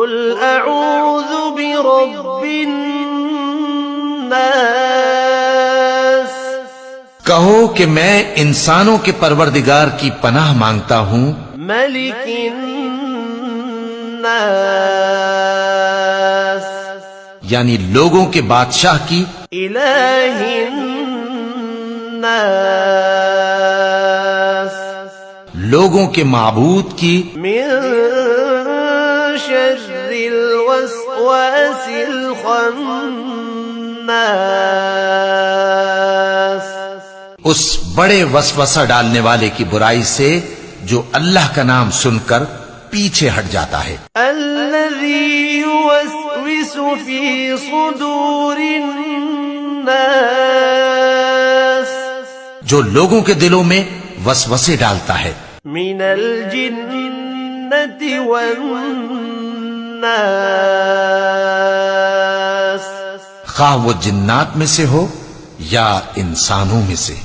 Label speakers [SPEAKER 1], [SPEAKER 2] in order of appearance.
[SPEAKER 1] قل اعوذ برب الناس،
[SPEAKER 2] کہو کہ میں انسانوں کے پروردگار کی پناہ مانگتا ہوں،
[SPEAKER 1] ملک الناس،
[SPEAKER 2] یعنی لوگوں کے بادشاہ کی،
[SPEAKER 1] الہ الناس،
[SPEAKER 2] لوگوں کے معبود کی،
[SPEAKER 1] من شر الوسواس الخناس،
[SPEAKER 2] اس بڑے وسوسہ ڈالنے والے کی برائی سے جو اللہ کا نام سن کر پیچھے ہٹ جاتا ہے،
[SPEAKER 1] الذي يوسوس في صدور الناس،
[SPEAKER 2] جو لوگوں کے دلوں میں وسوسے ڈالتا ہے،
[SPEAKER 1] من الجنة والناس،
[SPEAKER 2] خواہ وہ جنات میں سے ہو یا انسانوں میں سے۔